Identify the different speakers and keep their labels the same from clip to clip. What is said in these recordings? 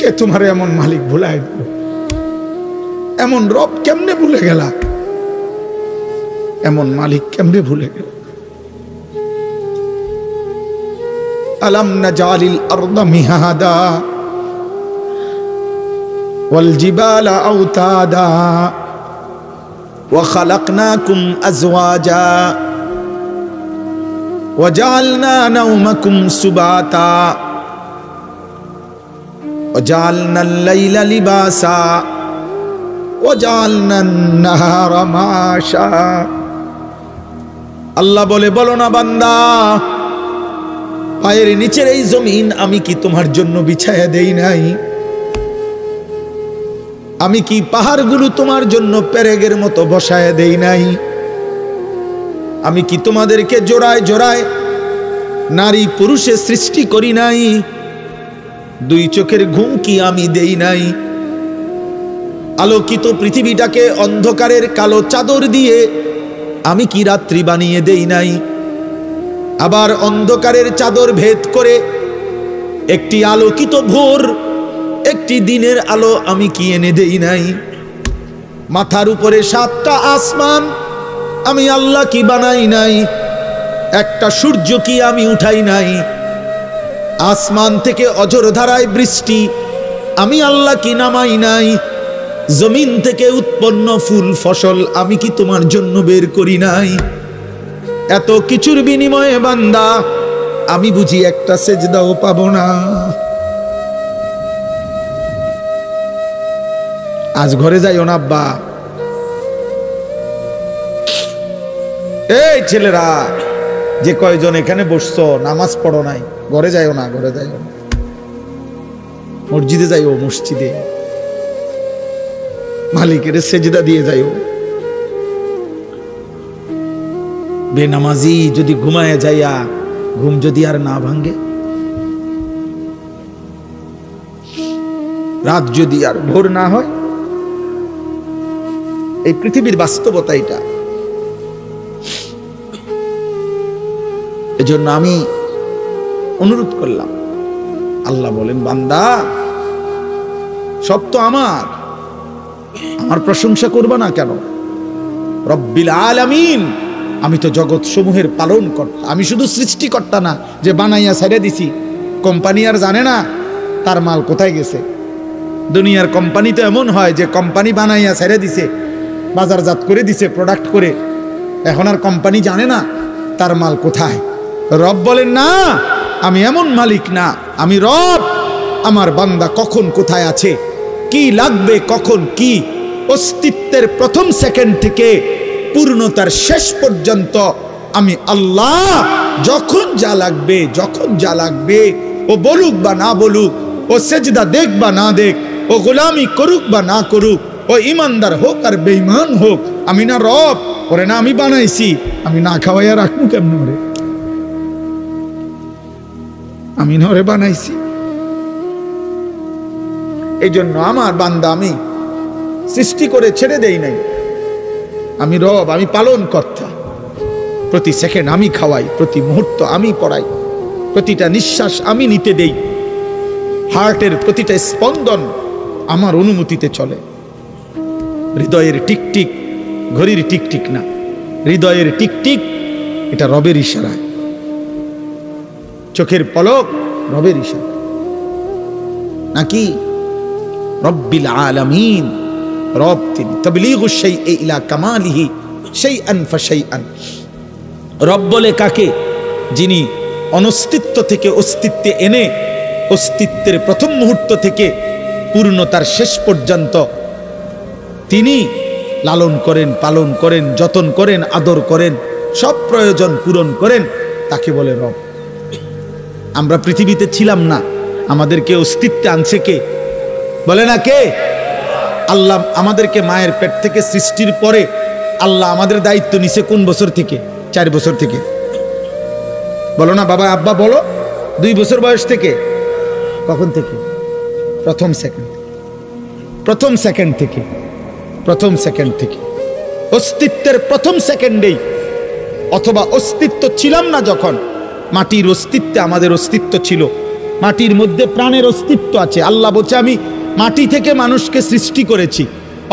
Speaker 1: কে তোমার এমন মালিক ভুলায় দিল? এমন রব কেমনে ভুলে গেলা? এমন মালিক কেমনে ভুলে গেল? আলাম নাজালিল আরদা মিহাদা ওয়াল জিবালা আওতাদা ওয়া খালাকনাকুম আজওয়াজা ওয়া জাআলনা নাওমাকুম সুবাতা ওয়া জাআলনাল লাইলা লিবাসা ওয়া জাআলনান নাহারা মাশা। আল্লাহ বলে, বলো না বান্দা, পায়ের নিচের এই জমিন আমি কি তোমার জন্য বিছায়া দেই নাই? আমি কি পাহাড়গুলো তোমার জন্য পেরেগের মতো বসায়া দেই নাই? আমি কি তোমাদেরকে জোড়ায় জোড়ায় নারী পুরুষে সৃষ্টি করি নাই? দুই চোখের ঘুম কি আমি দেই নাই? আলোকিত পৃথিবীটাকে অন্ধকারের কালো চাদর দিয়ে আমি কি রাত্রি বানিয়ে দেই নাই? আবার অন্ধকারের চাদর ভেদ করে একটি আলোকিত ভোর, একটি দিনের আলো আমি কি এনে দেই নাই? মাথার উপরে 7টা আসমান আমি আল্লাহ কি বানাই নাই? একটা সূর্য কি আমি উঠাই নাই? আসমান থেকে অঝোর ধারায় বৃষ্টি আমি আল্লাহ কি নামাই নাই? জমিন থেকে উৎপন্ন ফুল ফসল আমি কি তোমার জন্য বের করি নাই? এত কিছুর বিনিময়ে বান্দা আমি বুঝি একটা সেজদাও পাবো না? আজ ঘরে যাইও না আব্বা। এই ছেলেরা যে কয়জন এখানে বসছো, নামাজ পড়ো নাই, ঘরে যাইও না, ঘরে যাইও না। মসজিদে যাইও, মসজিদে মালিকের সেজদা দিয়ে যাইও। বেনামাজি যদি ঘুমায় যাইয়া ঘুম যদি আর না ভাঙ্গে, রাত যদি আর ভোর না হয়, এই পৃথিবীর বাস্তবতা এটা। এজন্য আমি অনুরোধ করলাম, আল্লাহ বলেন, বান্দা সব তো আমার প্রশংসা করবা না কেন? রব্বিল আলামিন, আমি তো জগৎ সমূহের পালন কর্তা। আমি শুধু সৃষ্টিকর্তা না যে বানাইয়া ছেড়ে দিছি। কোম্পানি আর জানে না তার মাল কোথায় গেছে। দুনিয়ার কোম্পানি তো এমন হয় যে কোম্পানি বানাইয়া ছেড়ে দিছে, বাজারজাত করে দিছে, প্রোডাক্ট করে, এখন আর কোম্পানি জানে না তার মাল কোথায়। রব বলেন, না, আমি এমন মালিক না, আমি রব। আমার বান্দা কখন কোথায় আছে, কি লাগবে, কখন কি, অস্তিত্বের প্রথম সেকেন্ড থেকে পূর্ণতার শেষ পর্যন্ত আমি আল্লাহ। যখন যা লাগবে, যখন যা লাগবে, ও বলুক বা না বলুক, ও সেজদা দেখ বা না দেখ, ও গোলামি করুক বা না করুক, ও ইমানদার হোক আর বেঈমান হোক, আমি না রব? ওরে না আমি বানাইছি, আমি না খাওয়াইয়া রাখবো কেমন রে? আমি না ওরে বানাইছি। এই জন্য আমার বান্দা আমি সৃষ্টি করে ছেড়ে দেই নাই। আমি রব, আমি পালন কর্তা। প্রতি সেকেন্ড আমি খাওয়াই, প্রতি মুহূর্ত আমি পড়াই, প্রতিটা নিঃশ্বাস আমি নিতে দেই, হার্টের প্রতিটা স্পন্দন আমার অনুমতিতে চলে। হৃদয়ের টিকটিক ঘড়ির টিকটিক না, হৃদয়ের টিকটিক এটা রবের ইশারায়। চোখের পলক রবের ইশারা নাকি? রব্বিল আলামিন, রব তিনি। তাবলীগু শাইই ইলা কামালিহি শাইআন ফাশাইআন। রব বলে কাকে? যিনি অনস্তিত্ব থেকে অস্তিত্বে এনে অস্তিত্বের প্রথম মুহূর্ত থেকে পূর্ণতার শেষ পর্যন্ত তিনি লালন করেন, পালন করেন, যতন করেন, আদর করেন, সব প্রয়োজন পূরণ করেন, তাকে বলে রব। আমরা পৃথিবীতে ছিলাম না, আমাদেরকে অস্তিত্বে আনছে কে? বলে না কে? আল্লাহ আমাদেরকে মায়ের পেট থেকে সৃষ্টির পরে আল্লাহ আমাদের দায়িত্ব নিছে কোন বছর থেকে? 4 বছর থেকে। বলো না বাবা, আব্বা বলো, 2 বছর বয়স থেকে। কখন থেকে? প্রথম সেকেন্ড থেকে, অস্তিত্বের প্রথম সেকেন্ডেই। অথবা অস্তিত্ব ছিলাম না যখন, মাটির অস্তিত্বে আমাদের অস্তিত্ব ছিল, মাটির মধ্যে প্রাণের অস্তিত্ব আছে। আল্লাহ বলছে আমি মাটি থেকে মানুষকে সৃষ্টি করেছি,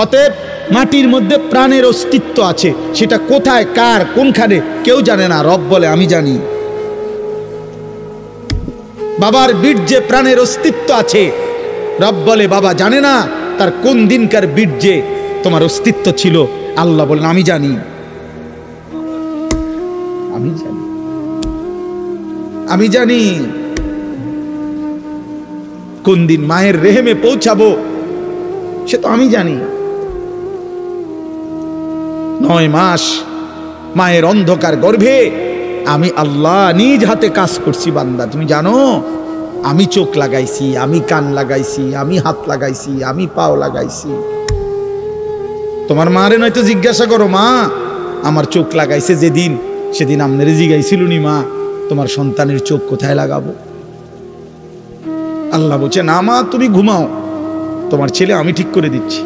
Speaker 1: অতএব মাটির মধ্যে প্রাণের অস্তিত্ব আছে। সেটা কোথায়, কার, কোনখানে কেউ জানে না, রব বলে আমি জানি। বাবার বীর্যে প্রাণের অস্তিত্ব আছে, রব বলে বাবা জানে না তার কোন দিনকার বীর্যে তোমার অস্তিত্ব ছিল। আল্লাহ বলেন আমি জানি, আমি জানি, আমি জানি কোন দিন মায়ের রেহেমে পৌঁছাবো, সে তো আমি জানি। 9 মাস মায়ের অন্ধকার গর্ভে আমি আল্লাহ নিজ হাতে কাজ করছি। বান্দা তুমি জানো আমি চোখ লাগাইছি, আমি কান লাগাইছি, আমি হাত লাগাইছি, আমি পাও লাগাইছি। তোমার মারে নয়তো জিজ্ঞাসা করো, মা আমার চোখ লাগাইছে যেদিন, সেদিন আপনারে জিজ্ঞাইছিল নি মা তোমার সন্তানের চোখ কোথায় লাগাবো? আল্লাহ বলছে না মা তুমি ঘুমাও, তোমার ছেলে আমি ঠিক করে দিচ্ছি।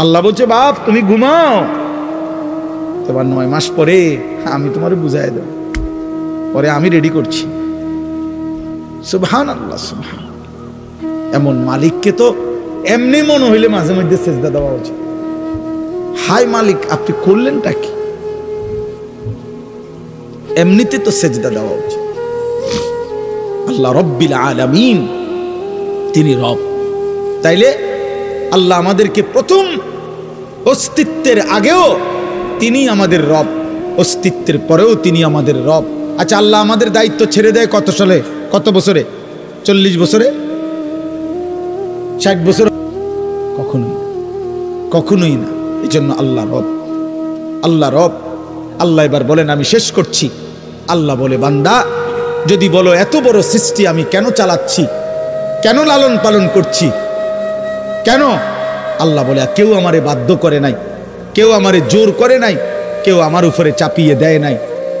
Speaker 1: আল্লাহ বলছে বাপ তুমি ঘুমাও, তোমার 9 মাস পরে আমি তোমারে বুঝাই দেব, পরে আমি রেডি করছি। সুবহানাল্লাহ, সুবহান। এমন মালিককে তো এমনি মনে হইলে মাঝে মধ্যে সেজদা দেওয়া উচিত। হাই মালিক আপনি করলেনটা কি? এমনিতে তো সেজদা দেওয়া উচিত। আল্লাহ রব্বিল আলামিন, তিনি রব। তাইলে আল্লাহ আমাদেরকে প্রথম অস্তিত্বের আগেও তিনি আমাদের রব, অস্তিত্বের পরেও তিনি আমাদের রব। আচ্ছা আল্লাহ আমাদের দায়িত্ব ছেড়ে দেয় কত সালে, কত বছরে? 40 বছরে, 60 বছর? কখনোই, কখনোই না। এই জন্য আল্লাহ রব, আল্লাহ রব। আল্লাহ এবার বলেন আমি শেষ করছি। আল্লাহ বলে বান্দা যদি বলো এত বড় সৃষ্টি আমি কেন চালাচ্ছি, কেন লালন পালন করছি, কেন? আল্লাহ বলে কেউ আমারে বাধ্য করে নাই, কেউ আমারে জোর করে নাই, কেউ আমার উপরে চাপিয়ে দেয় নাই।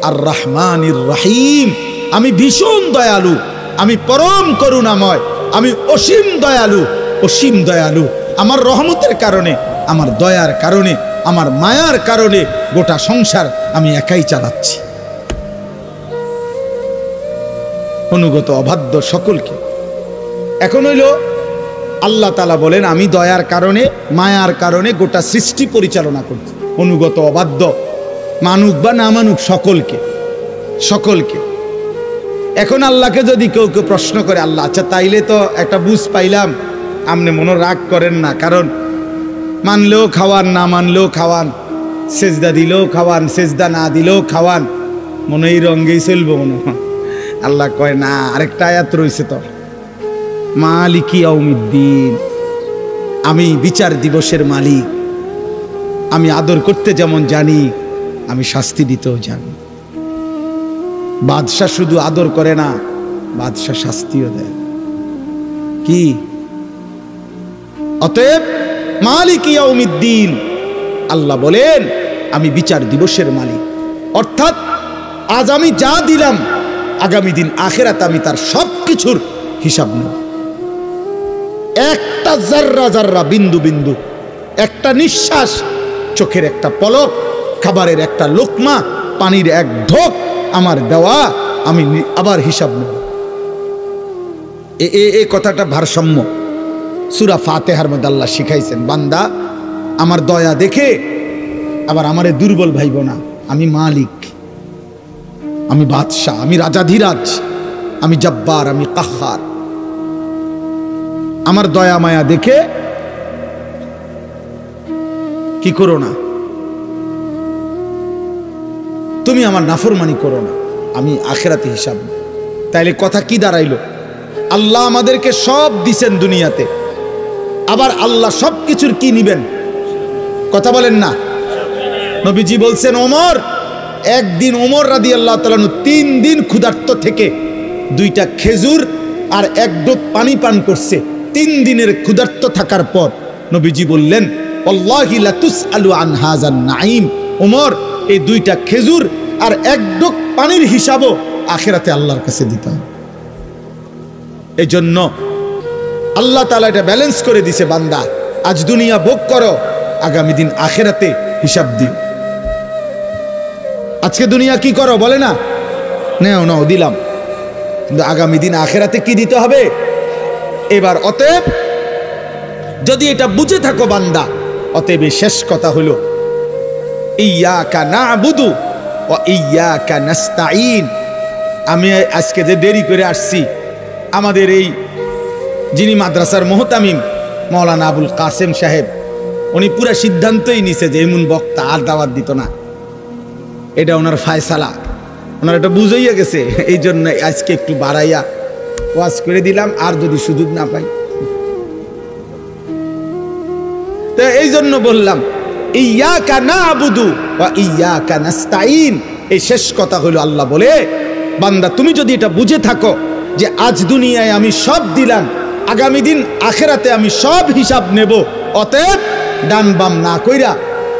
Speaker 1: আর রহমানির রহিম, আমি ভীষণ দয়ালু, আমি পরম করুণাময়, আমি অসীম দয়ালু, অসীম দয়ালু। আমার রহমতের কারণে, আমার দয়ার কারণে, আমার মায়ার কারণে গোটা সংসার আমি একাই চালাচ্ছি। অনুগত অবাধ্য সকলকে। এখন হইল আল্লাহ তাআলা বলেন আমি দয়ার কারণে, মায়ার কারণে গোটা সৃষ্টি পরিচালনা করছি। অনুগত অবাধ্য মানুক বা না মানুক সকলকে, সকলকে। এখন আল্লাহকে যদি কেউ কেউ প্রশ্ন করে, আল্লাহ আচ্ছা তাইলে তো একটা বুঝ পাইলাম আপনি মনে রাগ করেন না, কারণ মানলেও খাওয়ান, না মানলেও খাওয়ান, সেজদা দিলেও খাওয়ান, সেজদা না দিলেও খাওয়ান, মনে এই রঙ্গেই চলবো মনে হয়। আল্লাহ কয় না, আরেকটা আয়াত রয়েছে তো, মালিকি ইয়াউমিদ্দিন, আমি বিচার দিবসের মালিক। আমি আদর করতে যেমন জানি, আমি শাস্তি দিতেও জানি। বাদশাহ শুধু আদর করে না, বাদশাহ শাস্তিও দেয়। কি? অতএব মালিকি ইয়াউমিদ্দিন, আল্লাহ বলেন আমি বিচার দিবসের মালিক। অর্থাৎ আজ আমি যা দিলাম, আগামী দিন আখিরাতে আমি তার সব কিছুর হিসাব নেব। একটা জাররা জাররা, বিন্দু বিন্দু, একটা নিঃশ্বাস, চোখের একটা পলক, খাবারের একটা লোকমা, পানির এক ঢোক আমার দেওয়া, আমি আবার হিসাব নেব। এই কথাটা ভারসাম্য সূরা ফাতিহার মধ্যে আল্লাহ শিখাইছেন। বান্দা আমার দয়া দেখে আবার আমারে দুর্বল ভাইব না। আমি মালিক, আমি বাদশাহ, আমি রাজাধিরাজ, আমি জব্বার, আমি কাহ্হার। আমার দয়া মায়া দেখে কি করো না, তুমি আমার নাফরমানি করো না, আমি আখিরাতে হিসাব। তাইলে কথা কি দাঁড়াইলো? আল্লাহ আমাদেরকে সব দিছেন দুনিয়াতে, আবার আল্লাহ সব কিছুর কি নিবেন? কথা বলেন না। নবীজি বলছেন ওমর, একদিন ওমর রাদিয়াল্লাহু তাআলা 3 দিন ক্ষুধার্ত থেকে 2টা খেজুর আর 1 ঢোক পানি পান করছে। 3 দিনের ক্ষুধার্ত থাকার পর নবীজি বললেন ওয়াল্লাহি লা তুসআলু আন হাযান নাঈম, ওমর এই 2টা খেজুর আর 1 ঢোক পানির হিসাবও আখিরাতে আল্লাহর কাছে দিতে হবে। এজন্য আল্লাহ তাআলা এটা ব্যালেন্স করে দিছে, বান্দা আজ দুনিয়া ভোগ করো, আগামী দিন আখিরাতে হিসাব দিও। আজকে দুনিয়া কি করো বলে না, নাও দিলাম, কিন্তু আগামী দিন আখেরাতে কি দিতে হবে? এবার অতএব যদি এটা বুঝে থাকো বান্দা, অতএব শেষ কথা হলো ইয়্যাকা না'বুদু ওয়া ইয়্যাকা নাস্তাঈন। আমি আজকে যে দেরি করে আসছি, আমাদের এই যিনি মাদ্রাসার মুহতামিম মাওলানা আবুল কাসেম সাহেব, উনি পুরা সিদ্ধান্তই নিছে যে এমন বক্তা আর দাওয়াত দিত না। এটা ওনার ফায়সালা, ওনার এটা বুঝাইয়া গেছে। এই জন্য আজকে একটু বাড়াইয়া ওয়াজ করে দিলাম, আর যদি সুযোগ না পাই। তো এই জন্য বললাম ইয়্যাকা না'বুদু ওয়া ইয়্যাকা নাস্তাঈন। এই শেষ কথা হলো আল্লাহ বলে, বান্দা তুমি যদি এটা বুঝে থাকো যে আজ দুনিয়ায় আমি সব দিলাম, আগামী দিন আখেরাতে আমি সব হিসাব নেব, অতএব ডান বাম না কইরা,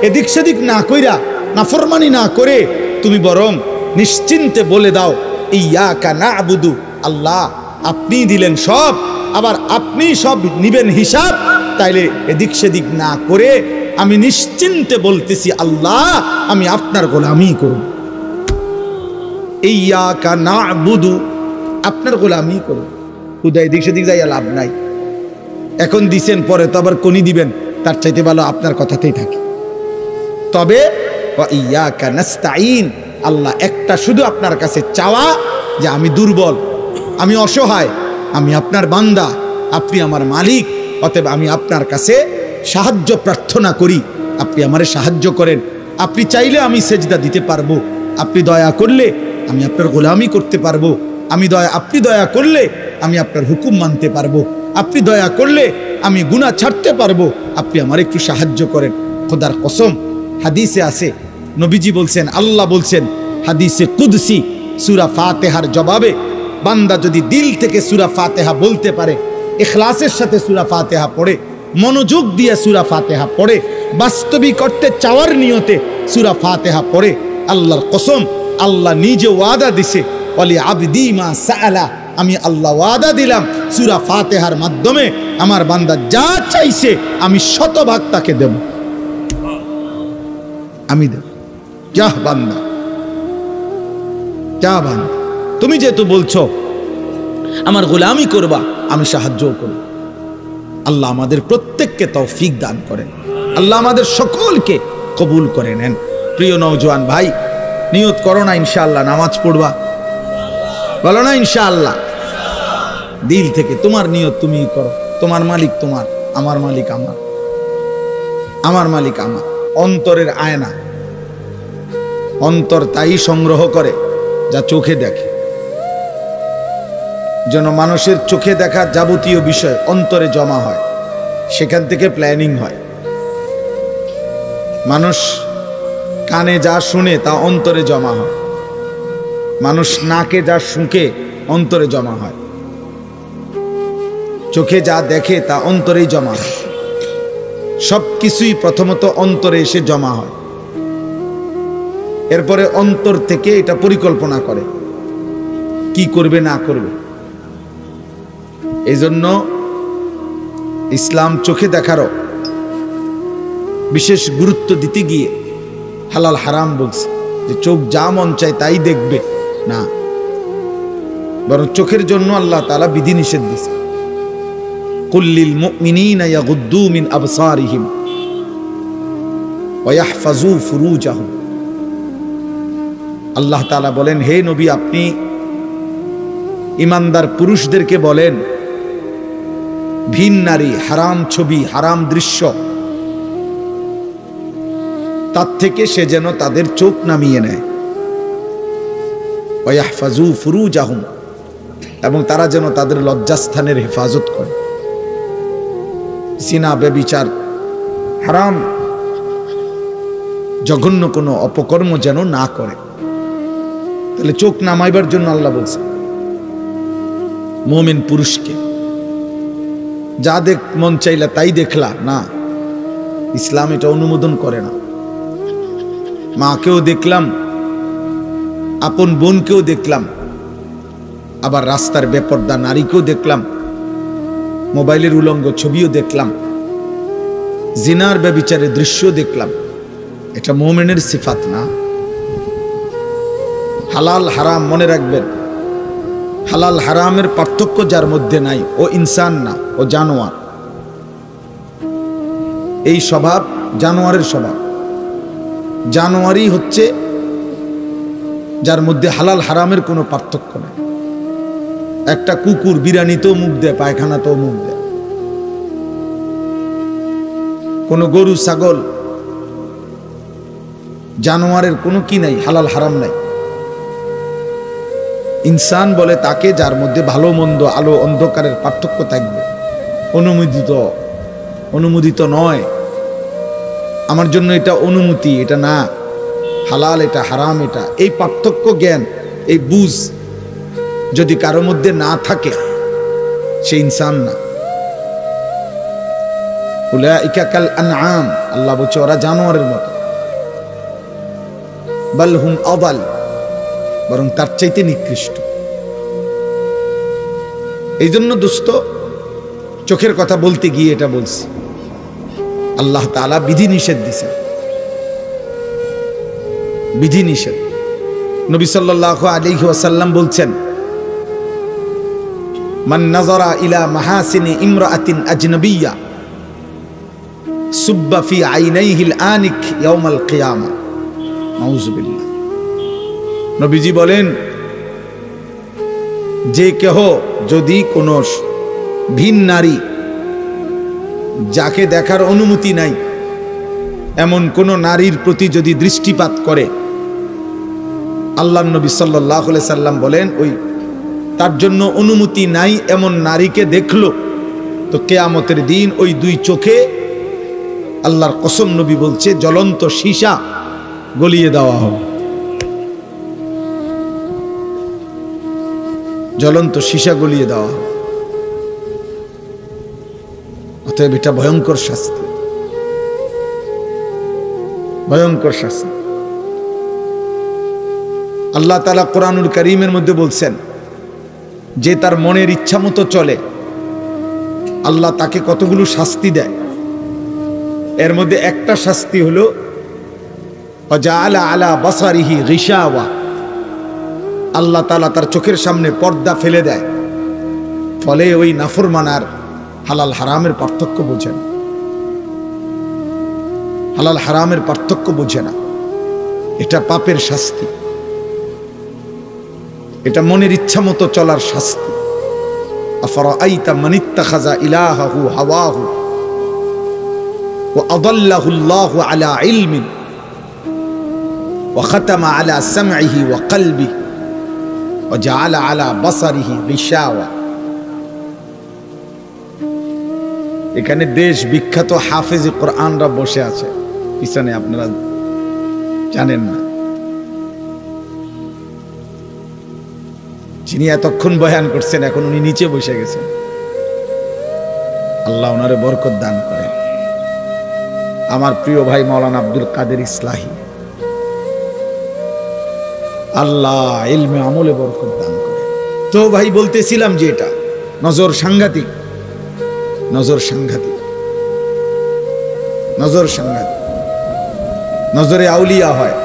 Speaker 1: এদিক সেদিক না কইরা, নাফরমানি না করে তুমি বরং নিশ্চিন্তে বলে দাও ইয়্যাকা না'বুদু, আল্লাহ আপনি দিলেন সব, আবার আপনি সব নিবেন হিসাব। তাইলে এদিক সেদিক না করে আমি নিশ্চিন্তে বলতেছি আল্লাহ আমি আপনার গোলামি করব। ইয়্যাকা না'বুদু, আপনার গোলামি করব। খুদা এদিক সেদিক যাইয়া লাভ নাই। এখন দিছেন, পরে তো আবার কোনি দিবেন, তার চাইতে ভালো আপনার কথাতেই থাকে। তবে ওয়া ইয়্যাকা নাস্তাঈন, আল্লাহ একটা শুধু আপনার কাছে চাওয়া যে আমি দুর্বল, আমি অসহায়, আমি আপনার বান্দা, আপনি আমার মালিক, অতএব আমি আপনার কাছে সাহায্য প্রার্থনা করি, আপনি আমারে সাহায্য করেন। আপনি চাইলে আমি সেজদা দিতে পারবো, আপনি দয়া করলে আমি আপনার গোলামি করতে পারবো, আপনি দয়া করলে আমি আপনার হুকুম মানতে পারবো, আপনি দয়া করলে আমি গুনাহ ছাড়তে পারবো, আপনি আমার একটু সাহায্য করেন। খোদার কসম, হাদিসে আছে, নবীজি বলছেন, আল্লাহ বলছেন হাদিসে কুদসি সূরা ফাতিহার জবাবে, বান্দা যদি দিল থেকে সূরা ফাতিহা বলতে পারে, ইখলাসের সাথে সূরা ফাতিহা পড়ে, মনোযোগ দিয়ে সূরা ফাতিহা পড়ে, বাস্তবিক অর্থে চাওয়ার নিয়তে সূরা ফাতিহা পড়ে, আল্লাহর কসম আল্লাহ নিজে ওয়াদা দিছে, ওয়ালি আবদি মা সাআলা, আমি আল্লাহ ওয়াদা দিলাম সূরা ফাতিহার মাধ্যমে আমার বান্দা যা চাইছে আমি শতভাগ তাকে দেব, আমি দেব। যা বান্দা, যা বান্দা, তুমি যেহেতু বলছো আমার গোলামি করবা, আমি সাহায্য করব। আল্লাহ আমাদের প্রত্যেককে তৌফিক দান করেন, আল্লাহ আমাদের সকলকে কবুল করে নেন। প্রিয় নওজোয়ান ভাই, নিয়ত করো না ইনশাআল্লাহ নামাজ পড়বা, বলো না ইনশাআল্লাহ, দিল থেকে তোমার নিয়ত তুমি করো। তোমার মালিক তোমার, আমার মালিক আমার, আমার মালিক আমার। অন্তরের আয়না, অন্তর তাই সংগ্রহ করে যা চোখে দেখে। যেন মানুষের চোখে দেখা যাবতীয় বিষয় অন্তরে জমা হয়, সেখান থেকে প্ল্যানিং হয়। মানুষ কানে যা শুনে তা অন্তরে জমা হয়, মানুষ নাকে যা শুঁকে অন্তরে জমা হয়, চোখে যা দেখে তা অন্তরেই জমা হয়। সব কিছুই প্রথমত অন্তরে এসে জমা হয়, এরপরে অন্তর থেকে এটা পরিকল্পনা করে কি করবে না করবে। এই জন্য ইসলাম চোখে দেখারও বিশেষ গুরুত্ব দিতে গিয়ে হালাল হারাম বলছে, যে চোখ যা মন চায় তাই দেখবে না, বরং চোখের জন্য আল্লাহ তাআলা বিধি নিষেধ দিয়েছে। কুল্লিল মুমিনিনা ইয়াগুদ্দু মিন আবসারিহিম ওয়া ইয়াহফাজু ফুরুজাহুম। আল্লাহ তাআলা বলেন, হে নবী আপনি ঈমানদার পুরুষদেরকে বলেন, ভিন নারী, হারাম ছবি, হারাম দৃশ্য, তার থেকে সে যেন তাদের চোখ নামিয়ে নেয়। ওয়া ইয়াহফাজু ফুরুজাহুম, এবং তারা যেন তাদের লজ্জাস্থানের হেফাজত করে। জিনা, ব্যভিচার, হারাম জঘন্য কোনো অপকর্ম যেন না করে। তাহলে চোখ নামাইবার জন্য আল্লাহ বলছে মুমিন পুরুষকে। যা দেখ মন চাইলা তাই দেখলা না, ইসলাম এটা অনুমোদন করে না। মাকেও দেখলাম, আপন বোনকেও দেখলাম, আবার রাস্তার বেপর্দা নারীকেও দেখলাম, মোবাইলের উলঙ্গ ছবিও দেখলাম, জিনার ব্যভিচারের দৃশ্য দেখলাম। এটা মুমিনের সিফাত না। হালাল হারাম মনে রাখবেন, হালাল হারামের পার্থক্য যার মধ্যে নাই ও ইনসান না, ও জানোয়ার। এই স্বভাব জানোয়ারের স্বভাব। জানোয়ারই হচ্ছে যার মধ্যে হালাল হারামের কোনো পার্থক্য নেই। একটা কুকুর বিরানিতেও মুখ দেয়, পায়খানাতেও মুখ দেয়। কোনো গরু ছাগল জানোয়ারের কোনো কি নাই, হালাল হারাম নাই। ইনসান বলে তাকে যার মধ্যে ভালো মন্দ, আলো অন্ধকারের পার্থক্য থাকবে। অনুমোদিত নয়, আমার জন্য এটা অনুমতি, এটা না, হালাল এটা হারাম এটা, এই পার্থক্য জ্ঞান, এই বুঝ যদি কারো মধ্যে না থাকে সে ইনসান না। উলাইকা কাল আনআম, আল্লাহ বলছে ওরা জানোয়ারের মতো। বাল হুম আদাল, বরং তার চাইতে নিকৃষ্ট। এই জন্য দোস্ত, চোখের কথা বলতে গিয়ে এটা বলছি, আল্লাহ তাআলা বিধি নিষেধ দিয়েছেন, বিধি নিষেধ। নবী সাল্লাল্লাহু আলাইহি ওয়াসাল্লাম বলছেন, মান নাযারা ইলা মাহাসিনি ইমরাআতিন আজনাবিয়্যা সুব্বা ফি আইনাইহিল আনিক ইয়াউমাল কিয়ামা। নাউযুবিল্লাহ। নবীজি বলেন, যে কেহ যদি কোনো ভিন নারী যাকে দেখার অনুমতি নাই এমন কোন নারীর প্রতি যদি দৃষ্টিপাত করে, আল্লাহর নবী সাল্লাল্লাহু আলাইহি সাল্লাম বলেন ওই তার জন্য অনুমতি নাই এমন নারীকে দেখলো তো কিয়ামতের দিন ওই দুই চোখে, আল্লাহর কসম নবী বলছে, জ্বলন্ত সীসা গলিয়ে দেওয়া হবে। জ্বলন্ত সীসা গলিয়ে দেওয়া হবে। অতএব এটা ভয়ঙ্কর শাস্তি, ভয়ঙ্কর শাস্তি। আল্লাহ তাআলা কোরআনুল কারীমের মধ্যে বলছেন, যে তার মনের ইচ্ছা মতো চলে আল্লাহ তাকে কতগুলো শাস্তি দেয়। এর মধ্যে একটা শাস্তি হলো ওয়াজআলা আলা বাসারিহি গিশাওয়া, আল্লাহ তাআলা তার চোখের সামনে পর্দা ফেলে দেয়, ফলে ওই নাফরমানার হালাল হারামের পার্থক্য বোঝে না, হালাল হারামের পার্থক্য বোঝে না। এটা পাপের শাস্তি, এটা মনের ইচ্ছা মতো চলার শাস্তি। আফরাআইতা মান ইত্তাখাযা ইলাহাহু হাওয়াহু ওয়া আদাল্লাহু আল্লাহু আলা ইলমিন ওয়া খাতামা আলা সামইহি ওয়া কলবিহি ওয়া জাআলা আলা বাসারিহি গিশাওয়া। এখানে দেশ বিখ্যাত হাফেজ কোরআনরা বসে আছে পিছনে, আপনারা জানেন না, যিনি এতক্ষণ বয়ান করছেন এখন উনি নিচে বসে গেছেন। আল্লাহ ওনারে বরকত দান করে। আমার প্রিয় ভাই মাওলানা আব্দুল কাদের ইসলাহি, আল্লাহ ইলমে আমলে বরকত দান করে। তো ভাই বলতেছিলাম যে এটা নজর সাংঘাতিক, নজর সাংঘাতিক, নজর সাংঘাতিক। নজরে আউলিয়া হয়,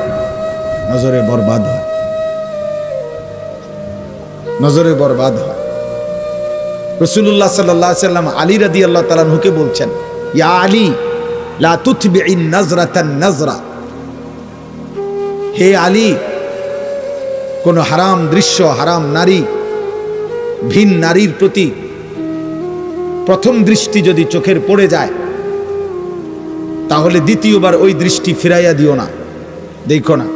Speaker 1: নজরে বরবাদ হয়, নজরে বরবাদ হয়। রাসূলুল্লাহ সাল্লাল্লাহু আলাইহি ওয়াসাল্লাম আলী রাদিয়াল্লাহু তাআলা আনহুকে বলছেন, ইয়া আলী লা তুতবিইন নাজরাতান নাজরা, হে আলী, কোন হারাম দৃশ্য, হারাম নারী, ভিন নারীর প্রতি প্রথম দৃষ্টি যদি চোখের পড়ে যায় তাহলে দ্বিতীয়বার ওই দৃষ্টি ফিরাইয়া দিও না, দেখো না।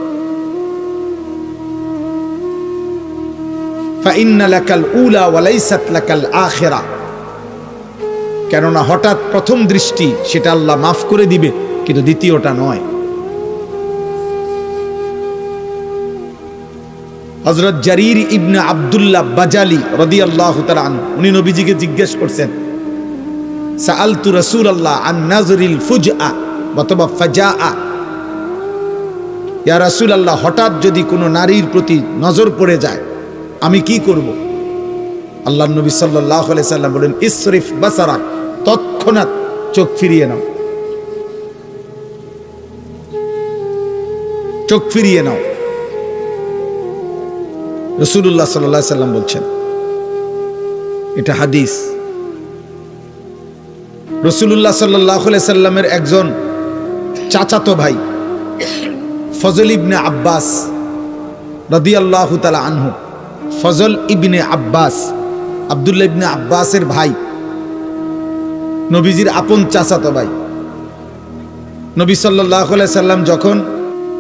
Speaker 1: ফাইন্না লাকাল উলা ওয়া লাইসাত লাকাল আখিরা, কেননা হঠাৎ প্রথম দৃষ্টি সেটা আল্লাহ মাফ করে দিবে, কিন্তু দ্বিতীয়টা নয়। হযরত জারির ইবনে আব্দুল্লাহ বাজালি রাদিয়াল্লাহু তাআলা আনহু, উনি নবীজিকে জিজ্ঞেস করছেন, সাআলতু রাসূলুল্লাহ আন নাজরিল ফুজআ অথবা ফাজাআ, ইয়া রাসূলুল্লাহ, হঠাৎ যদি কোনো নারীর প্রতি নজর পড়ে যায় আমি কি করব? আল্লাহর নবী সাল্লাল্লাহু আলাইহি সাল্লাম বলেন, ইসরিফ বাসারাক, তৎক্ষণাৎ চোখ ফিরিয়ে নাও, চোখ ফিরিয়ে নাও। রাসূলুল্লাহ সাল্লাল্লাহু আলাইহি সাল্লাম বলছেন, এটা হাদিস। রাসূলুল্লাহ সাল্লাল্লাহু আলাইহি সাল্লামের একজন চাচাতো ভাই ফজল ইবনে আব্বাস রাদিয়াল্লাহু তাআলা আনহু, ফজল ইবনে আব্বাস, আব্দুল্লাহ ইবনে আব্বাসের ভাই, নবীজির আপন চাচাতো ভাই। নবী সাল্লাল্লাহু আলাইহি সাল্লাম যখন,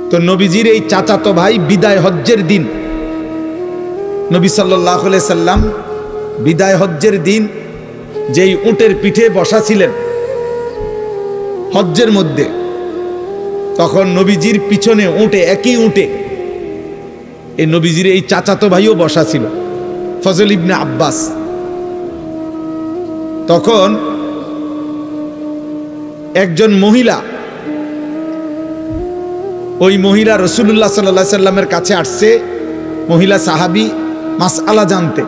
Speaker 1: তো নবীজির এই চাচাতো ভাই বিদায় হজ্জের দিন, নবী সাল্লাল্লাহু আলাইহি সাল্লাম বিদায় হজ্জের দিন যেই উটের পিঠে বসা ছিলেন হজ্জের মধ্যে, তখন নবীজির পিছনে উটে, একই উটে এই নবীজির এই চাচাতো ভাইও বসা ছিল, ফজল ইবনে আব্বাস। তখন একজন মহিলা, ওই মহিলা রাসূলুল্লাহ সাল্লাল্লাহু আলাইহি সাল্লামের কাছে আসছে, মহিলা সাহাবী, মাসআলা জানতে।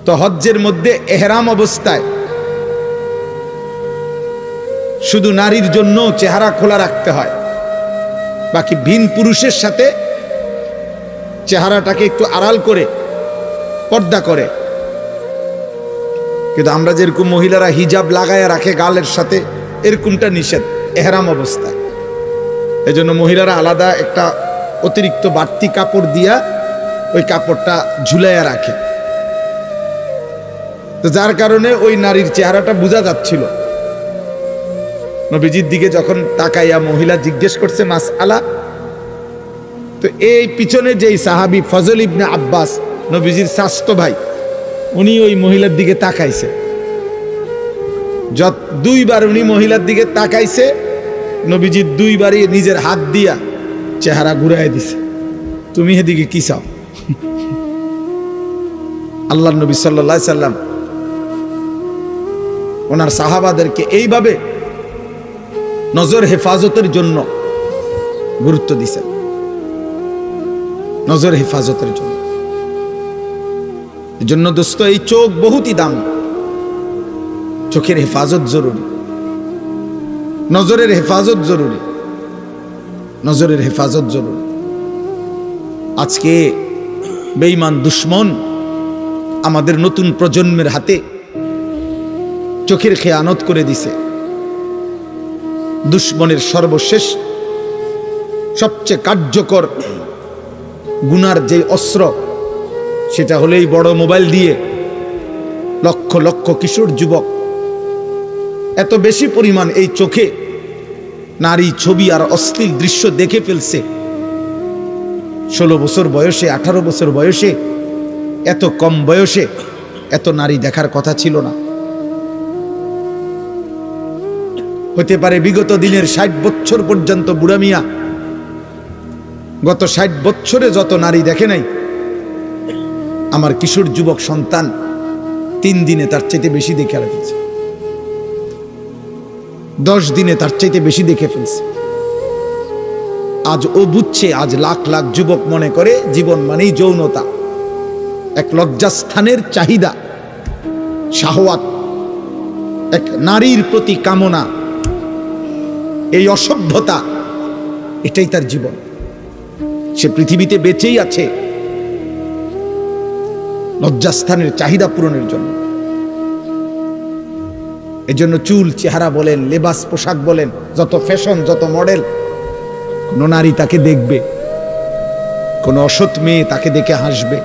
Speaker 1: তো হজ্জের মধ্যে ইহরাম অবস্থায় শুধু নারীর জন্য চেহারা খোলা রাখতে হয়, বাকি ভিন পুরুষের সাথে চেহারাটাকে একটু আড়াল করে পর্দা করে। কিন্তু আমরা যেরকম মহিলারা হিজাব লাগায় রাখে গালের সাথে, এরকমটা নিষেধ ইহরাম অবস্থায়। এজন্য মহিলারা আলাদা একটা অতিরিক্ত বাড়তি কাপড় দিয়া ওই কাপড়টা ঝুলাইয়া রাখে। তো যার কারণে ওই নারীর চেহারাটা বোঝা যাচ্ছিল। নবীজির দিকে যখন তাকাইয়া মহিলা জিজ্ঞেস করছে মাসআলা, তো এই পিছনে যেই সাহাবী ফজল ইবনে আব্বাস, নবীজির চাচতো ভাই, উনি ওই মহিলার দিকে তাকাইছে। দুইবার উনি মহিলার দিকে তাকাইছে, নবীজি দুইবারই নিজের হাত দিয়া চেহারা ঘুরাই দিছে, তুমি এদিকে কি চাও? আল্লাহর নবী সাল্লাল্লাহু আলাইহি সাল্লাম ওনার সাহাবাদেরকে এইভাবে নজর হেফাজতের জন্য গুরুত্ব দিছেন, নজর হেফাজতের জন্য। এজন্য দোস্ত, এই চোখ বহুতই দামি, চোখের হেফাজত জরুরি, নজরের হেফাজত জরুরি, নজরের হেফাজত জরুরি। আজকে বেঈমান দুশমন আমাদের নতুন প্রজন্মের হাতে চোখের খেয়ানত করে দিছে। দুশমনের সর্বশেষ সবচেয়ে কার্যকর গুনার যে অস্ত্র, সেটা হলো এই বড় মোবাইল দিয়ে লক্ষ লক্ষ কিশোর যুবক এত বেশি পরিমাণ এই চোখে নারী ছবি আর অশ্লীল দৃশ্য দেখে ফেলছে। 16 বছর বয়সে, 18 বছর বয়সে, এত কম বয়সে এত নারী দেখার কথা ছিল না। হতে পারে বিগত দিনের 60 বছর পর্যন্ত বুড়া মিয়া গত 60 বছরে যত নারী দেখে নাই, আমার কিশোর যুবক সন্তান 3 দিনে তার চাইতে বেশি দেখে ফেলছে, 10 দিনে তার চাইতে বেশি দেখে ফেলছে। আজ ও বুঝছে, আজ লাখ লাখ যুবক মনে করে জীবন মানেই যৌনতা, এক লজ্জাস্থানের চাহিদা, শাহওয়াত, এক নারীর প্রতি কামনা, এই অসভ্যতা, এটাই তার জীবন। সে পৃথিবীতে বেঁচেই আছে লজ্জাস্থানের চাহিদা পূরণের জন্য। এজন্য চুল, চেহারা বলেন, লেবাস পোশাক বলেন, যত ফ্যাশন, যত মডেল, কোন নারী তাকে দেখবে, কোন অসৎ মেয়ে তাকে দেখে হাসবে,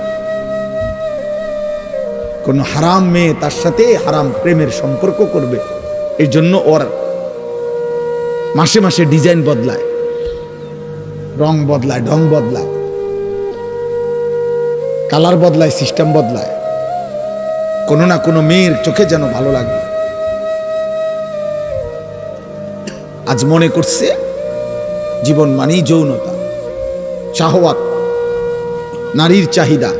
Speaker 1: কোন হারাম মেয়ে তার সাথে হারাম প্রেমের সম্পর্ক করবে। এই জন্য ওর মাসে মাসে ডিজাইন বদলায়, রং বদলায়, ঢং বদলায়, কালার বদলায়, সিস্টেম বদলায়, কোনো না কোনো মেয়ের চোখে যেন ভালো লাগে। আজ মনে করছে জীবন মানেই যৌনতা, শাহওয়াত, নারীর চাহিদা,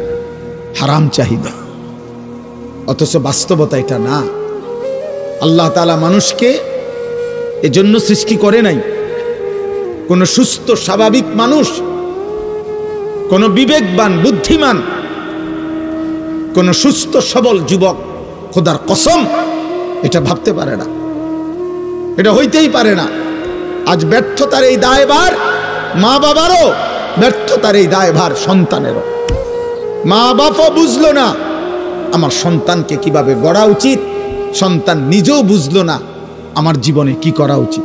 Speaker 1: হারাম চাহিদা, অথচ বাস্তবতা এটা না। আল্লাহ তাআলা মানুষকে এজন্য সৃষ্টি করে নাই। কোন সুস্থ স্বাভাবিক মানুষ, কোন বিবেকবান বুদ্ধিমান, কোন সুস্থ সবল যুবক খোদার কসম এটা ভাবতে পারে না, এটা হইতেই পারে না। আজ ব্যর্থতার এই দায়ভার মা বাবারও, ব্যর্থতার এই দায়ভার সন্তানেরও। মা বাপও বুঝলো না আমার সন্তানকে কিভাবে গড়া উচিত, সন্তান নিজেও বুঝলো না আমার জীবনে কি করা উচিত।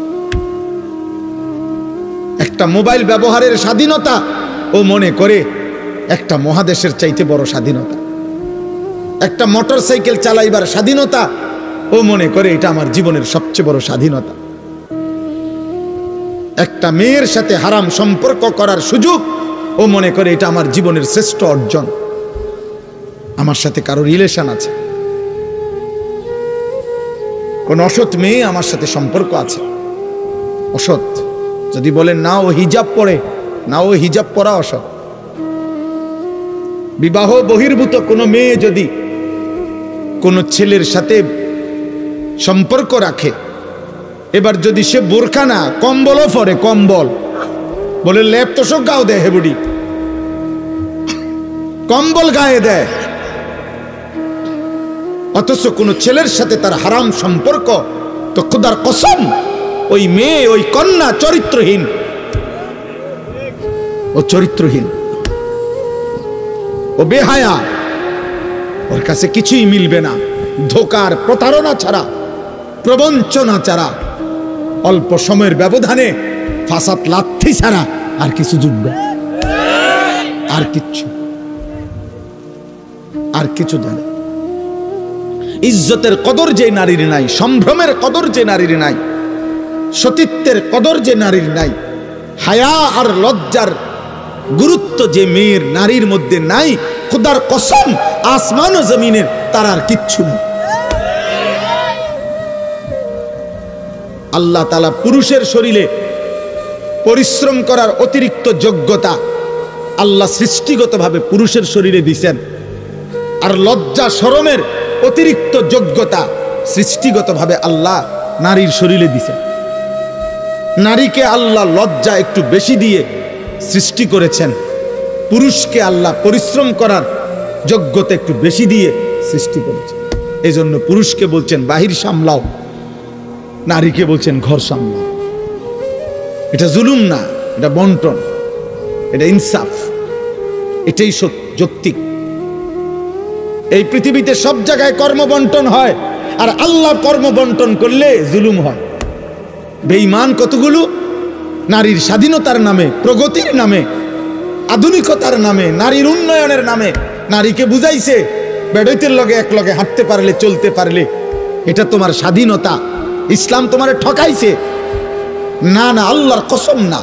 Speaker 1: একটা মোবাইল ব্যবহারের স্বাধীনতা ও মনে করে একটা মহাদেশের চাইতে বড় স্বাধীনতা। একটা মোটর সাইকেল চালাইবার স্বাধীনতা ও মনে করে এটা আমার জীবনের সবচেয়ে বড় স্বাধীনতা। একটা মেয়ের সাথে হারাম সম্পর্ক করার সুযোগ ও মনে করে এটা আমার জীবনের শ্রেষ্ঠ অর্জন। আমার সাথে কারো রিলেশন আছে, কোন অসৎ মেয়ে আমার সাথে সম্পর্ক আছে, অসৎ, যদি বলেন না ও হিজাব পরে, না ও হিজাব পরা অসৎ। বিবাহ বহির্ভূত কোনো মেয়ে যদি কোনো ছেলের সাথে সম্পর্ক রাখে, এবার যদি সে বোরখা না কম্বলও পরে, কম্বল বলে লেপ তো সব গাও দেয়, হেবুড়ি কম্বল গায়ে দেয়, অথচ কোন ছেলের সাথে তার হারাম সম্পর্ক, তো খোদার কসম ওই মেয়ে, ওই কন্যা চরিত্রহীন, ও চরিত্রহীন, ও বেহায়া, ওর কাছে কিছুই মিলবে না ধোকার প্রতারণা ছাড়া, প্রবঞ্চনা ছাড়া, অল্প সময়ের ব্যবধানে ফাসাদ লাথি ছাড়া আর কিছু জুটবে, আর কিছু জানে। ইজ্জতের কদর যে নারীর নাই, সম্ভ্রমের কদর যে নারীর নাই, সতীত্বের কদর যে নারীর নাই, হায়া আর লজ্জার গুরুত্ব যে মেয়ের নারীর মধ্যে নাই, খোদার কসম আসমান ও জমিনের তার আর কিচ্ছু নেই। আল্লাহ তাআলা পুরুষের শরীরে পরিশ্রম করার অতিরিক্ত যোগ্যতা আল্লাহ সৃষ্টিগতভাবে পুরুষের শরীরে দিয়েছেন, আর লজ্জা শরমের অতিরিক্ত যোগ্যতা সৃষ্টিগতভাবে আল্লাহ নারীর শরীরে দিয়েছেন। নারীকে আল্লাহ লজ্জা একটু বেশি দিয়ে সৃষ্টি করেছেন, পুরুষকে আল্লাহ পরিশ্রম করার যোগ্যতা একটু বেশি দিয়ে সৃষ্টি করেছেন। এই জন্য পুরুষকে বলছেন বাহির সামলাও, নারীকে বলছেন ঘর সামলাও। এটা জুলুম না, এটা বন্টন, এটা ইনসাফ, এটাই যৌক্তিক। এই পৃথিবীতে সব জায়গায় কর্ম বন্টন হয়, আর আল্লাহ কর্ম বন্টন করলে জুলুম হয়। বেঈমান কতগুলো নারীর স্বাধীনতার নামে, প্রগতির নামে, আধুনিকতার নামে, নারীর উন্নয়নের নামে নারীকে বুঝাইছে বেড়াইতের লগে এক লগে হাঁটতে পারলে, চলতে পারলে এটা তোমার স্বাধীনতা। ইসলাম তোমারে ঠকাইছে। না না, আল্লাহর কসম না।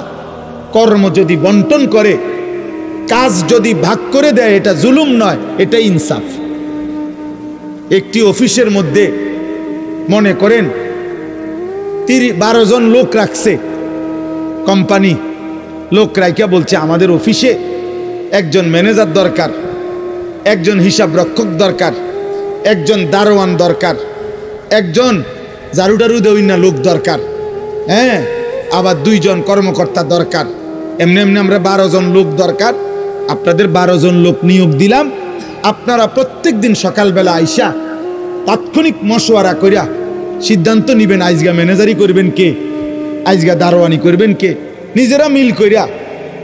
Speaker 1: কর্ম যদি বন্টন করে, কাজ যদি ভাগ করে দেয়, এটা জুলুম নয়, এটা ইনসাফ। একটি অফিসের মধ্যে মনে করেন 12 জন লোক রাখছে কোম্পানি, লোক রাইকা বলছে আমাদের অফিসে একজন ম্যানেজার দরকার, একজন হিসাব রক্ষক দরকার, একজন দারোয়ান দরকার, একজন ঝাড়ুটারু দেউইনা লোক দরকার, হ্যাঁ, আবার 2 জন কর্মকর্তা দরকার। এমনি এমনি আমরা 12 জন লোক দরকার, আপনাদের 12 জন লোক নিয়োগ দিলাম। আপনারা প্রত্যেক দিন সকালবেলা আইসা তাৎক্ষণিক মশওয়ারা করিয়া সিদ্ধান্ত নিবেন আজগা ম্যানেজারি করবেন কে, আজগা দারোয়ানি করবেন কে। নিজেরা মিল করিয়া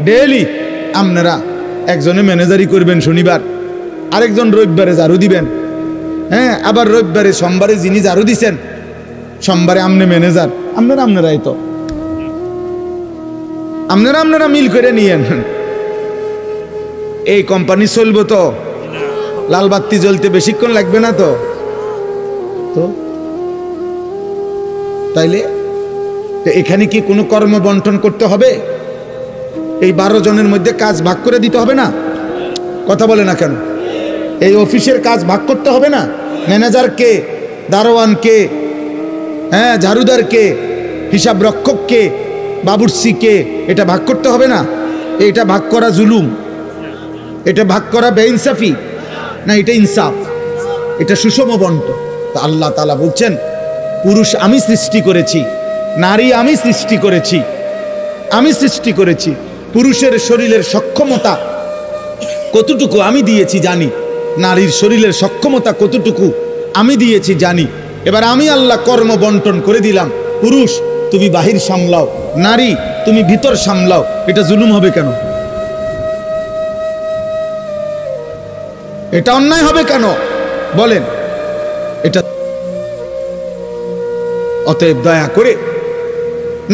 Speaker 1: ডেইলি আপনারা একজনে ম্যানেজারি করবেন শনিবার, আরেকজন রবিবারে ঝাড়ু দিবেন, হ্যাঁ, আবার রবিবারে সোমবারে যিনি ঝাড়ু দিছেন সোমবারে আমনে ম্যানেজার। আপনারাই তো আপনারা মিল করে নিয়েন। এই কোম্পানি চলবো তো, লাল বাতি জ্বলতে বেশিক্ষণ লাগবে না তো। তাইলে এখানে কি কোনো কর্ম বন্টন করতে হবে? এই 12 জনের মধ্যে কাজ ভাগ করে দিতে হবে না? কথা বলে না কেন? এই অফিসের কাজ ভাগ করতে হবে না? ম্যানেজার কে, দারোয়ান কে, হ্যাঁ, ঝাড়ুদার কে, হিসাব রক্ষক কে, বাবুর্চি কে, এটা ভাগ করতে হবে না? এটা ভাগ করা জুলুম, এটা ভাগ করা বেইনসাফি না? এটা ইনসাফ, এটা সুষম বন্টন। তো আল্লাহ তাআলা বলছেন পুরুষ আমি সৃষ্টি করেছি, নারী আমি সৃষ্টি করেছি, আমি সৃষ্টি করেছি। পুরুষের শরীরের সক্ষমতা কতটুকু আমি দিয়েছি জানি, নারীর শরীরের সক্ষমতা কতটুকু আমি দিয়েছি জানি। এবার আমি আল্লাহ কর্ম বন্টন করে দিলাম। পুরুষ তুমি বাহির সামলাও, নারী তুমি ভিতর সামলাও। এটা জুলুম হবে কেন? এটা অন্যায় হবে কেন বলেন? এটা অতএব দয়া করে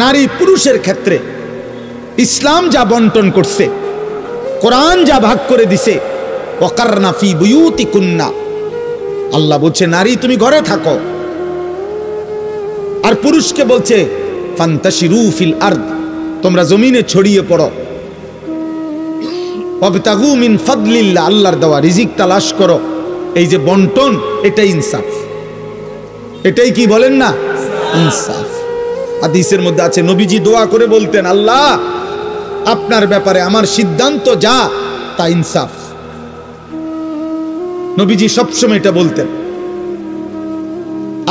Speaker 1: নারী পুরুষের ক্ষেত্রে ইসলাম যা বন্টন করছে, কোরআন যা ভাগ করে দিছে, ওয়াকারনা ফি বুয়ুতিকুন্না, আল্লাহ বলছে নারী তুমি ঘরে থাকো, আর পুরুষকে বলছে ফান্তাশিরু ফিল আরদ, তোমরা জমিনে ছড়িয়ে পড়ো, ওয়াবতাগু মিন ফাদলিল্লাহ, আল্লাহর দেওয়া রিজিক তালাশ করো। এই যে বন্টন, এটাই ইনসাফ। এটাই কি বলেন না? ইনসাফ। হাদিসের মধ্যে আছে নবীজি দোয়া করে বলতেন, আল্লাহ আপনার ব্যাপারে আমার সিদ্ধান্ত যা তা ইনসাফ। নবীজি সবসময় এটা বলতেন,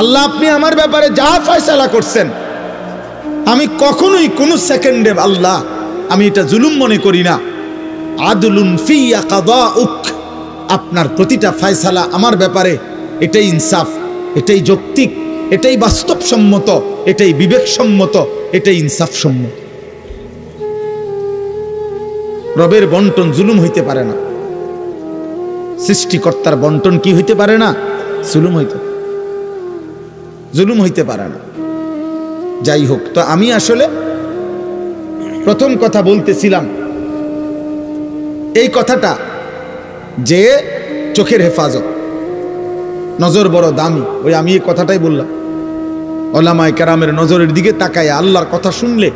Speaker 1: আল্লাহ আপনি আমার ব্যাপারে যা ফয়সালা করছেন আমি কখনোই কোন সেকেন্ডে আল্লাহ আমি এটা জুলুম মনে করি না। আদলুন ফিয়া কাদাউক, আপনার প্রতিটা ফয়সালা আমার ব্যাপারে এটাই ইনসাফ, এটাই যৌক্তিক, এটাই বাস্তবসম্মত, এটাই বিবেকসম্মত, এটাই ইনসাফসম্মত। রবের বন্টন জুলুম হইতে পারে না, সৃষ্টিকর্তার বন্টন কি হইতে পারে না? জুলুম হইতে পারে না। যাই হোক, তো আমি আসলে প্রথম কথা বলতেছিলাম এই কথাটা যে চোখের হেফাজত, নজর বড় দামি। ওই আমি এই কথাটাই বললাম, ওলামায়ে কেরামের নজরের দিকে তাকায় আল্লাহর কথা শুনলে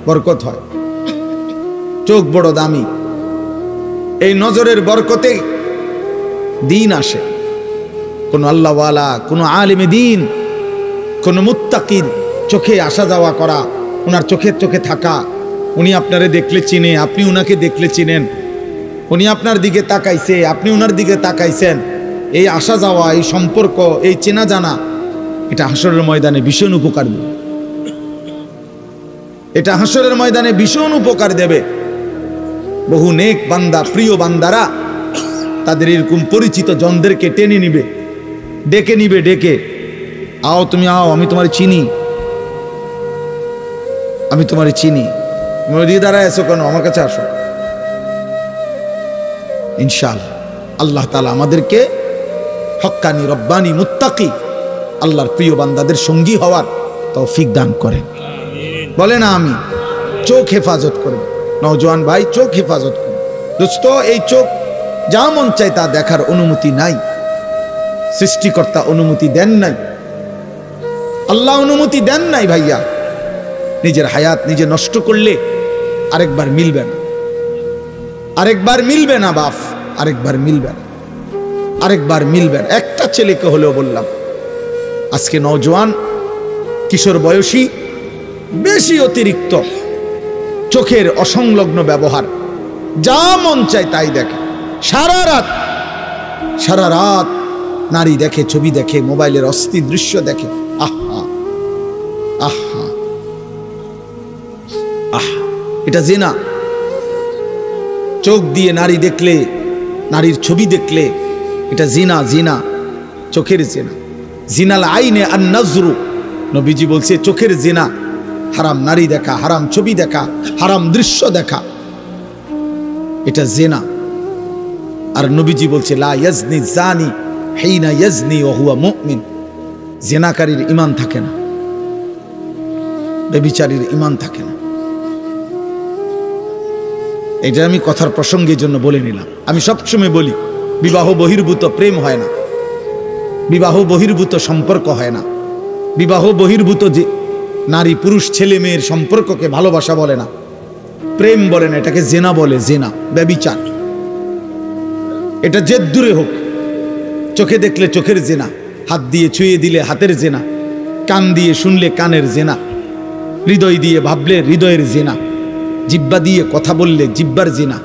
Speaker 1: বরকত হয়। চোখ বড় দামি, এই নজরের বরকতে দিন আসে। কোন আল্লাহওয়ালা, কোন আলিমে দিন, কোন মুত্তাকির চোখে আসা যাওয়া করা, ওনার চোখের চোখে থাকা, উনি আপনারে দেখলে চিনে, আপনি উনাকে দেখলে চিনেন, উনি আপনার দিকে তাকাইছে, আপনি উনার দিকে তাকাইছেন, এই আসা যাওয়া, এই সম্পর্ক, এই চেনা জানা, এটা হাসরের ময়দানে ভীষণ উপকার দেবে। এটা হাসরের ময়দানে ভীষণ উপকার দেবে। বহু নেক বান্দা, প্রিয় বান্দারা তাদের এরকম পরিচিত জনদেরকে টেনে নিবে, ডেকে নিবে, ডেকে আও তুমি আও, আমি তোমার চিনি, আমি তোমার চিনি, তুমি ওদিকে দাঁড়ায় আছো কেন, আমার কাছে আসো। ইনশাআল্লাহ আল্লাহ তাআলা আমাদেরকে হক্কানি, রব্বানি, মুত্তাকি, আল্লাহর প্রিয় বান্দাদের সঙ্গী হওয়ার তৌফিক দান করেন। বলে না আমি চোখ হেফাজত করব। নওজোয়ান ভাই, চোখ হেফাজত করব। দোস্ত, এই চোখ যা মন চায় তা দেখার অনুমতি নাই, সৃষ্টিকর্তা অনুমতি দেন নাই, আল্লাহ অনুমতি দেন নাই। ভাইয়া, নিজের হায়াত নিজে নষ্ট করলে আরেকবার মিলবে না, আরেকবার মিলবে না বাপ, আরেকবার মিলবে না, আরেকবার মিলবে না। একটা ছেলেকে হলেও বললাম, আজকে নওজোয়ান, কিশোর বয়সী, বেশি অতিরিক্ত চোখের অসংলগ্ন ব্যবহার, যা মন চায় তাই দেখে, সারা রাত নারী দেখে, ছবি দেখে, মোবাইলের অস্থির দৃশ্য দেখে। আহা আহা আহা, এটা জিনা। চোখ দিয়ে নারী দেখলে, নারীর ছবি দেখলে এটা জিনা, জিনা, চোখের জিনা। জিনাল আইনে আন নজরু, নবীজি বলছে চোখের জিনা, হারাম নারী দেখা, হারাম ছবি দেখা, হারাম দৃশ্য দেখা, এটা জিনা। আর নবীজি বলছে লা ইয়াজনি জানি হিনা ইয়াজনি ওয়া হুয়া মুমিন, জিনাকারীর ঈমান থাকে না, ব্যভিচারীর ঈমান থাকে না। এটা আমি কথার প্রসঙ্গের জন্য বলে নিলাম। আমি সবসময় বলি, বিবাহ বহির্ভূত প্রেম হয় না, বিবাহ বহির্ভূত সম্পর্ক হয় না, বিবাহ বহির্ভূত যে নারী পুরুষ ছেলে মেয়ের সম্পর্ককে ভালোবাসা বলে না, প্রেম বলে না, এটাকে জেনা বলে, জেনা, ব্যভিচার। এটা যে দূরে হোক, চোখে দেখলে চোখের জেনা, হাত দিয়ে ছুঁয়ে দিলে হাতের জেনা, কান দিয়ে শুনলে কানের জেনা, হৃদয় দিয়ে ভাবলে হৃদয়ের জেনা, জিব্বা দিয়ে কথা বললে জিব্বার জেনা,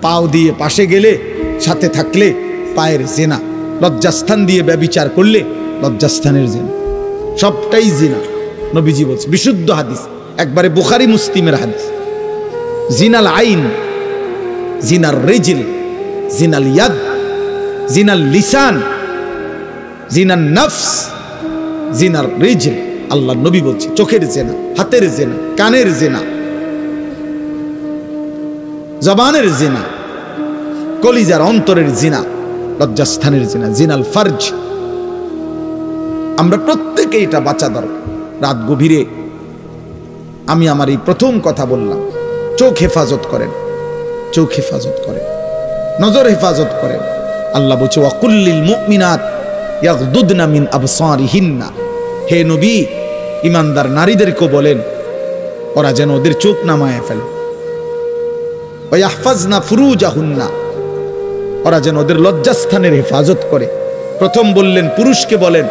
Speaker 1: পাও দিয়ে পাশে গেলে, সাথে থাকলে পায়ের জেনা, লজ্জাস্থান দিয়ে ব্যভিচার করলে লজ্জাস্থানের জেনা, সবটাই জিনা। নবীজি বলছে, বিশুদ্ধ হাদিস, একবারে বুখারী মুসলিমের হাদিস। জিনাল আইন, জিনার রিজল, জিনাল ইয়াদ, জিনাল লিসান, জিনার নফস, জিনার রিজল। আল্লাহ নবী বলছে চোখের জেনা, হাতের জেনা, কানের জেনা, জবানের জেনা, কলিজার অন্তরের জিনা, লজ্জাস্থানের জিনা, জিনাল ফারজ। আমরা প্রত্যেকে এটা বাঁচা দরকার। রাত গভীরে আমি আমার এই প্রথম কথা বললাম, চোখ হেফাজত করেন, চোখ হেফাজত করেন, নজর হেফাজত করেন। আল্লাহ বলছে ওয়াকুল্লিল মুমিনাত ইয়াগদুদনা মিন আবসারিহিন্না, হে নবী ইমানদার নারীদেরকে বলেন ওরা যেন ওদের চোখ নামায় ফেলে। ওয়া ইয়াহফাজনা ফুরুজাহুন্না, ওরা যেন ওদের লজ্জাস্থানের হেফাজত করে। প্রথম বললেন পুরুষকে বলেন,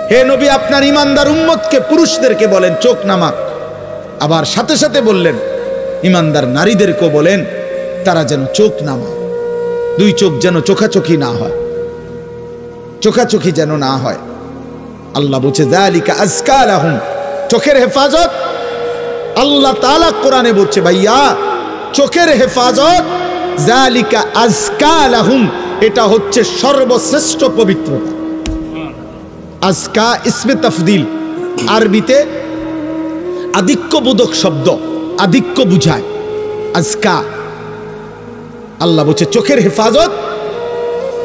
Speaker 1: হে নবী আপনার ইমানদার উম্মতকে পুরুষদেরকে বলেন চোখ নামা। আবার সাথে সাথে বললেন ইমানদার নারীদেরকে বলেন তারা যেন চোখ নামা। দুই চোখ যেন চোখাচোখি না হয়, চোখাচোখি যেন না হয়। আল্লাহ বলছে যালিকা আজকা লাহুম, চোখের হেফাজত আল্লাহ তাআলা কোরআনে বলছে ভাইয়া চোখের হেফাজত যালিকা আজকা লাহুম, এটা হচ্ছে সর্বশ্রেষ্ঠ পবিত্রতা। আজকা ইসমে তাফদিল, আরবিতে আধিক্যবোধক শব্দ, আধিক্য বুঝায় আজকা। আল্লাহ বলছে চোখের হেফাজত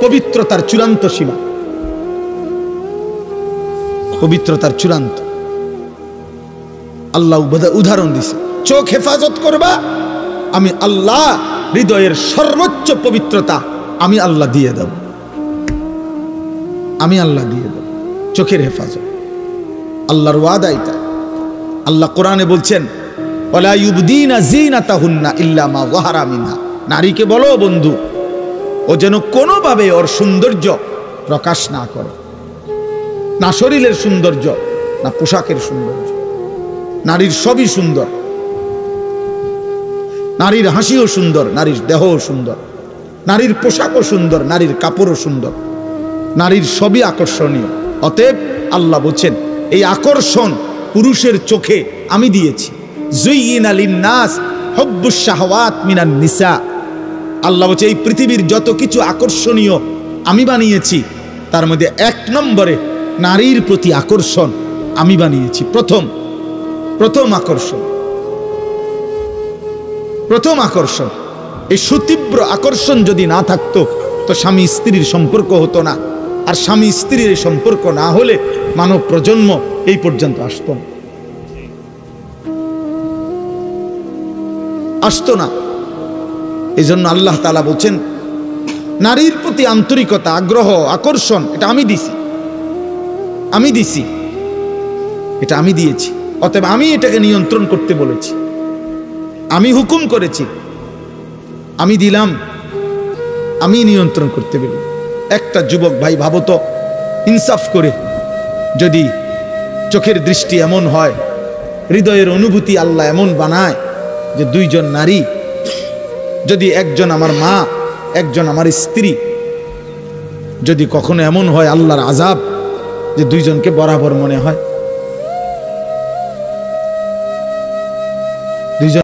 Speaker 1: পবিত্রতার চূড়ান্ত সীমা, পবিত্রতার চূড়ান্ত। আল্লাহ উদাহরণ দিছে, চোখ হেফাজত করবা আমি আল্লাহ হৃদয়ের সর্বোচ্চ পবিত্রতা আমি আল্লাহ দিয়ে দেব, আমি আল্লাহ দিয়ে দেব চোখের হেফাজত। আল্লাহর ওয়াদা এটা। আল্লাহ কোরআনে বলছেন ওয়ালা ইউবদিনা যিনাতাহুন্না ইল্লা মা যাহারা মিনহা, নারীকে বলো বন্ধু ও যেন কোনোভাবে ওর সৌন্দর্য প্রকাশ না করে, না শরীরের সৌন্দর্য না পোশাকের সৌন্দর্য। নারীর সবই সুন্দর, নারীর হাসিও সুন্দর, নারীর দেহও সুন্দর, নারীর পোশাকও সুন্দর, নারীর কাপড়ও সুন্দর, নারীর সবই আকর্ষণীয়। অতএব আল্লাহ বলছেন এই আকর্ষণ পুরুষের চোখে আমি দিয়েছি। যুইয়িনা লিন-নাস হুব্বুশ শাহাওয়াত মিনান নিসা, আল্লাহ বলছে এই পৃথিবীর যত কিছু আকর্ষণীয় আমি বানিয়েছি তার মধ্যে এক নম্বরে নারীর প্রতি আকর্ষণ আমি বানিয়েছি। প্রথম আকর্ষণ, প্রথম আকর্ষণ। এই সুতীব্র আকর্ষণ যদি না থাকতো তো স্বামী স্ত্রীর সম্পর্ক হতো না, আর স্বামী স্ত্রীর এই সম্পর্ক না হলে মানব প্রজন্ম এই পর্যন্ত আসতো না। এই জন্য আল্লাহ তাআলা বলছেন নারীর প্রতি আন্তরিকতা, আগ্রহ, আকর্ষণ এটা আমি দিছি, আমি দিছি, এটা আমি দিয়েছি। অতএব আমি এটাকে নিয়ন্ত্রণ করতে বলেছি, আমি হুকুম করেছি, আমি দিলাম, আমি নিয়ন্ত্রণ করতে বলি। একটা যুবক ভাই ভাবো তো ইনসাফ করে যদি চোখের দৃষ্টি এমন হয়, হৃদয়ের অনুভূতি আল্লাহ এমন বানায় যে দুইজন নারী, যদি একজন আমার মা একজন আমার স্ত্রী, যদি কখনো এমন হয় আল্লাহর আযাব যে দুইজনকে বরাবর মনে হয়, দুইজন